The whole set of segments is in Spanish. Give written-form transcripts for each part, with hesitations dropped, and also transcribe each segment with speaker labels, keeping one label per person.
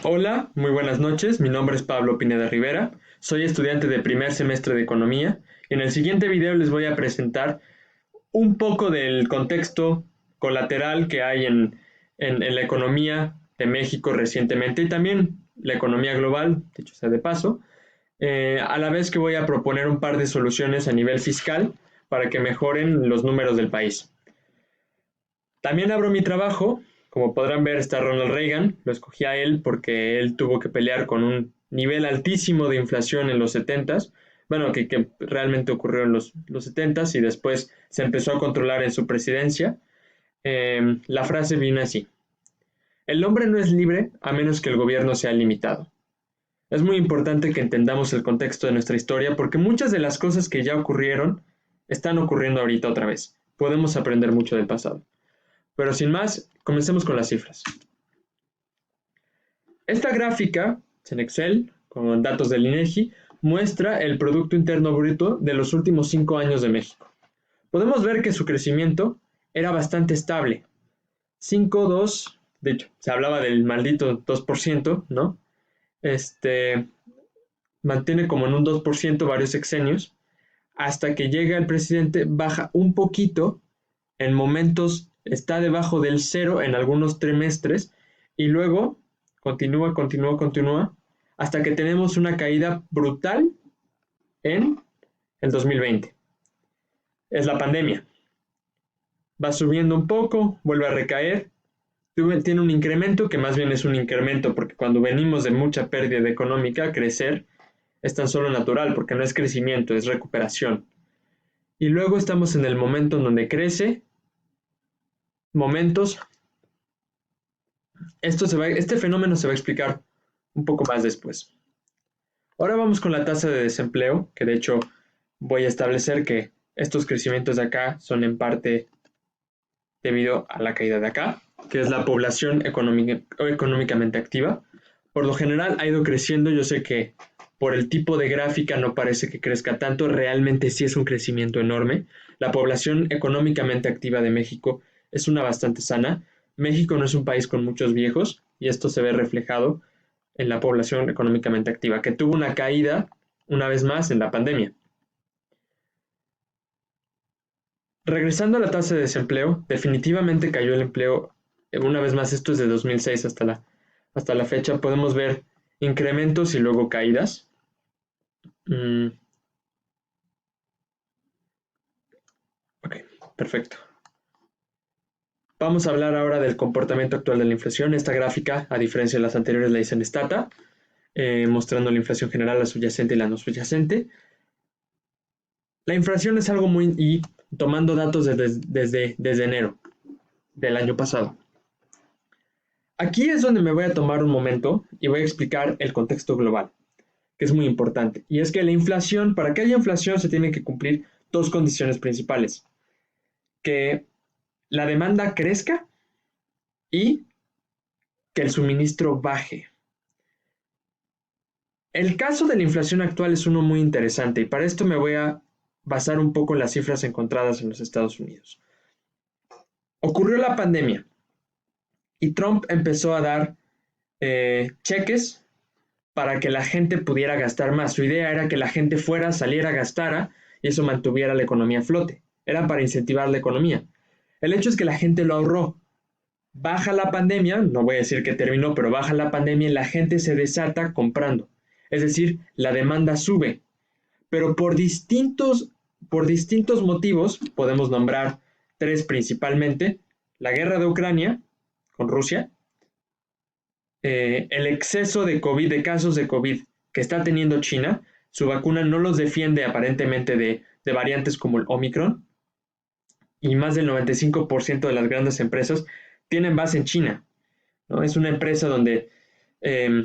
Speaker 1: Hola, muy buenas noches. Mi nombre es Pablo Pineda Rivera. Soy estudiante de primer semestre de Economía. En el siguiente video les voy a presentar un poco del contexto colateral que hay en la economía de México recientemente y también la economía global, dicho sea de paso, a la vez que voy a proponer un par de soluciones a nivel fiscal para que mejoren los números del país. También abro mi trabajo. Como podrán ver, está Ronald Reagan. Lo escogí a él porque él tuvo que pelear con un nivel altísimo de inflación en los 70s. Bueno, que realmente ocurrió en los 70s y después se empezó a controlar en su presidencia. La frase viene así: el hombre no es libre a menos que el gobierno sea limitado. Es muy importante que entendamos el contexto de nuestra historia porque muchas de las cosas que ya ocurrieron están ocurriendo ahorita otra vez. Podemos aprender mucho del pasado. Pero sin más, comencemos con las cifras. Esta gráfica, en Excel, con datos del INEGI, muestra el Producto Interno Bruto de los últimos 5 años de México. Podemos ver que su crecimiento era bastante estable. 5, 2, de hecho, se hablaba del maldito 2%, ¿no? Mantiene como en un 2% varios sexenios, hasta que llega el presidente, baja un poquito, en momentos está debajo del cero en algunos trimestres y luego continúa hasta que tenemos una caída brutal en el 2020. Es la pandemia. Va subiendo un poco, vuelve a recaer, tiene un incremento que más bien es un incremento porque cuando venimos de mucha pérdida económica, crecer es tan solo natural porque no es crecimiento, es recuperación. Y luego estamos en el momento en donde crece, momentos. Este fenómeno se va a explicar un poco más después. Ahora vamos con la tasa de desempleo, que de hecho voy a establecer que estos crecimientos de acá son en parte debido a la caída de acá, que es la población económicamente activa. Por lo general ha ido creciendo. Yo sé que por el tipo de gráfica no parece que crezca tanto, realmente sí es un crecimiento enorme. La población económicamente activa de México es una bastante sana. México no es un país con muchos viejos y esto se ve reflejado en la población económicamente activa, que tuvo una caída una vez más en la pandemia. Regresando a la tasa de desempleo, definitivamente cayó el empleo. Una vez más, esto es de 2006 hasta la fecha. Podemos ver incrementos y luego caídas. Ok, perfecto. Vamos a hablar ahora del comportamiento actual de la inflación. Esta gráfica, a diferencia de las anteriores, la hice en Stata, mostrando la inflación general, la subyacente y la no subyacente. La inflación es algo muy... y tomando datos desde enero del año pasado. Aquí es donde me voy a tomar un momento y voy a explicar el contexto global, que es muy importante. Y es que la inflación, para que haya inflación, se tienen que cumplir dos condiciones principales: que la demanda crezca y que el suministro baje. El caso de la inflación actual es uno muy interesante y para esto me voy a basar un poco en las cifras encontradas en los Estados Unidos. Ocurrió la pandemia y Trump empezó a dar cheques para que la gente pudiera gastar más. Su idea era que la gente fuera, saliera, gastara y eso mantuviera la economía a flote. Era para incentivar la economía. El hecho es que la gente lo ahorró. Baja la pandemia, no voy a decir que terminó, pero baja la pandemia y la gente se desata comprando. Es decir, la demanda sube. Pero por distintos motivos, podemos nombrar tres principalmente: la guerra de Ucrania con Rusia, el exceso de COVID, de casos de COVID que está teniendo China. Su vacuna no los defiende aparentemente de variantes como el Omicron, y más del 95% de las grandes empresas tienen base en China, ¿no? Es una empresa donde,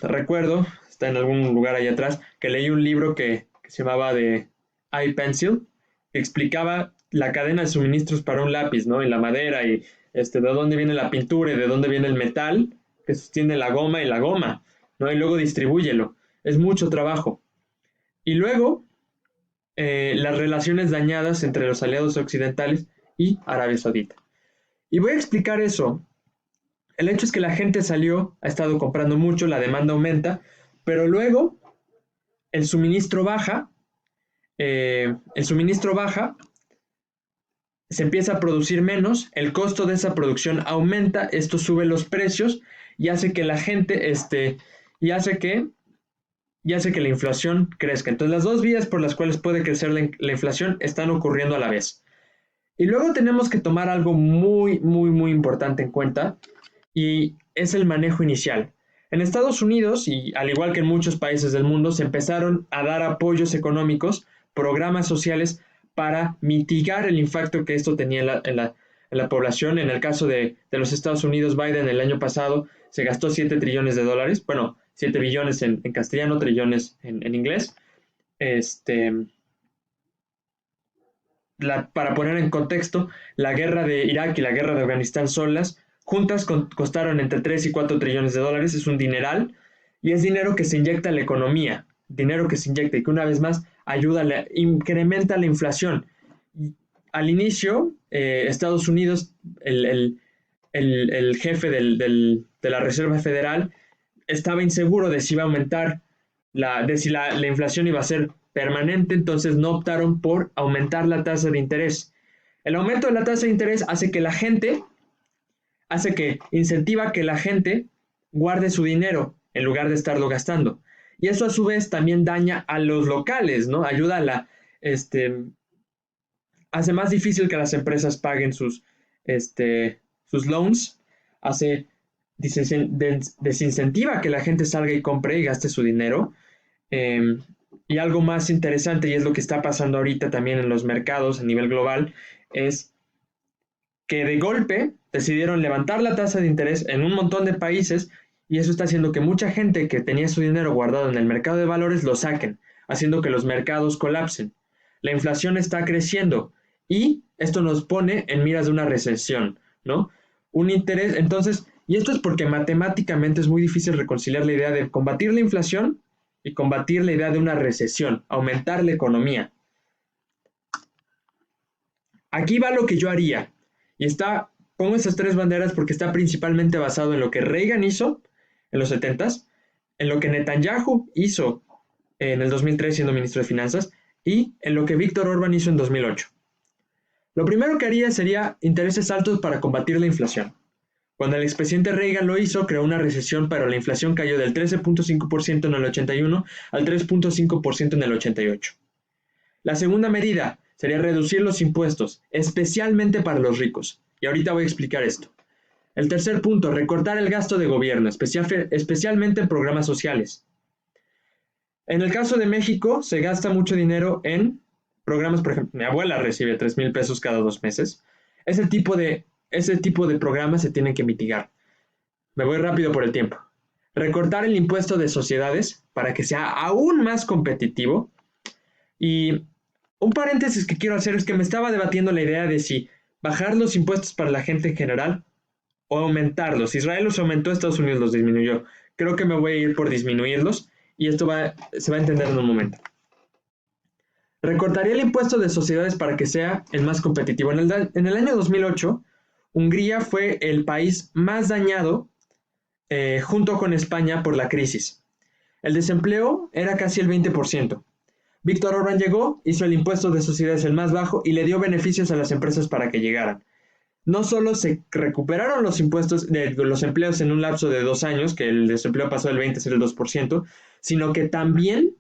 Speaker 1: recuerdo, está en algún lugar allá atrás, que leí un libro que se llamaba de iPencil, que explicaba la cadena de suministros para un lápiz, ¿no? En la madera y de dónde viene la pintura y de dónde viene el metal que sostiene la goma y la goma, ¿no? Y luego distribúyelo. Es mucho trabajo. Y luego, las relaciones dañadas entre los aliados occidentales y Arabia Saudita. Y voy a explicar eso El hecho es que la gente salió, ha estado comprando mucho, la demanda aumenta, pero luego el suministro baja, se empieza a producir menos, el costo de esa producción aumenta, esto sube los precios y hace que la gente, y hace que la inflación crezca. Entonces las dos vías por las cuales puede crecer la inflación están ocurriendo a la vez. Y luego tenemos que tomar algo muy, muy, muy importante en cuenta y es el manejo inicial. En Estados Unidos, y al igual que en muchos países del mundo, se empezaron a dar apoyos económicos, programas sociales para mitigar el impacto que esto tenía en la población. En el caso de los Estados Unidos, Biden el año pasado se gastó 7 trillones de dólares, bueno, 7 billones en castellano, trillones en inglés. Para poner en contexto, la guerra de Irak y la guerra de Afganistán solas, juntas costaron entre 3 y 4 trillones de dólares, es un dineral, y es dinero que se inyecta a la economía, dinero que se inyecta y que una vez más ayuda, incrementa la inflación. Al inicio, Estados Unidos, el jefe de la Reserva Federal, estaba inseguro de si iba a aumentar, de si la inflación iba a ser permanente, entonces no optaron por aumentar la tasa de interés. El aumento de la tasa de interés incentiva que la gente guarde su dinero en lugar de estarlo gastando. Y eso a su vez también daña a los locales, ¿no? Ayuda hace más difícil que las empresas paguen sus loans, desincentiva que la gente salga y compre y gaste su dinero. Y algo más interesante, y es lo que está pasando ahorita también en los mercados a nivel global, es que de golpe decidieron levantar la tasa de interés en un montón de países y eso está haciendo que mucha gente que tenía su dinero guardado en el mercado de valores lo saquen, haciendo que los mercados colapsen. La inflación está creciendo y esto nos pone en miras de una recesión, ¿no? Un interés, entonces, y esto es porque matemáticamente es muy difícil reconciliar la idea de combatir la inflación y combatir la idea de una recesión, aumentar la economía. Aquí va lo que yo haría. Y pongo estas tres banderas porque está principalmente basado en lo que Reagan hizo en los 70s, en lo que Netanyahu hizo en el 2003 siendo ministro de Finanzas y en lo que Víctor Orbán hizo en 2008. Lo primero que haría sería intereses altos para combatir la inflación. Cuando el expresidente Reagan lo hizo, creó una recesión, pero la inflación cayó del 13.5% en el 81 al 3.5% en el 88. La segunda medida sería reducir los impuestos, especialmente para los ricos. Y ahorita voy a explicar esto. El tercer punto, recortar el gasto de gobierno, especialmente en programas sociales. En el caso de México, se gasta mucho dinero en programas, por ejemplo, mi abuela recibe 3,000 pesos cada 2 meses. Ese tipo de programas se tienen que mitigar. Me voy rápido por el tiempo. Recortar el impuesto de sociedades para que sea aún más competitivo. Y un paréntesis que quiero hacer es que me estaba debatiendo la idea de si bajar los impuestos para la gente en general o aumentarlos. Israel los aumentó, Estados Unidos los disminuyó. Creo que me voy a ir por disminuirlos y esto se va a entender en un momento. Recortaría el impuesto de sociedades para que sea el más competitivo. En el año 2008, Hungría fue el país más dañado junto con España por la crisis. El desempleo era casi el 20%. Víctor Orbán llegó, hizo el impuesto de sociedades el más bajo y le dio beneficios a las empresas para que llegaran. No solo se recuperaron los impuestos de los empleos en un lapso de 2 años, que el desempleo pasó del 20 a ser el 2%, sino que también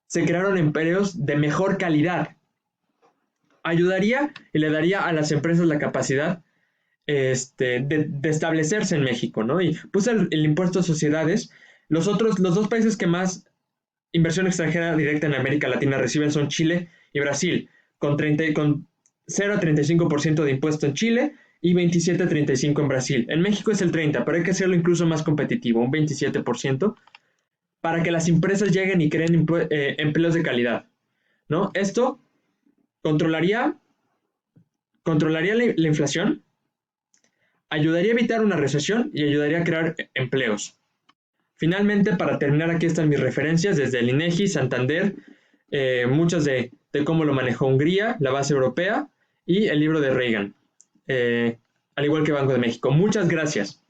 Speaker 1: se crearon empleos de mejor calidad. Ayudaría y le daría a las empresas la capacidad de establecerse en México, ¿no? Y puse el impuesto a sociedades. Los dos países que más inversión extranjera directa en América Latina reciben son Chile y Brasil, con 0 a 35% de impuesto en Chile y 27 a 35% en Brasil. En México es el 30%, pero hay que hacerlo incluso más competitivo, un 27%, para que las empresas lleguen y creen empleos de calidad, ¿no? Esto controlaría la inflación, ayudaría a evitar una recesión y ayudaría a crear empleos. Finalmente, para terminar, aquí están mis referencias desde el INEGI, Santander, muchas de cómo lo manejó Hungría, la base europea y el libro de Reagan, al igual que Banco de México. Muchas gracias.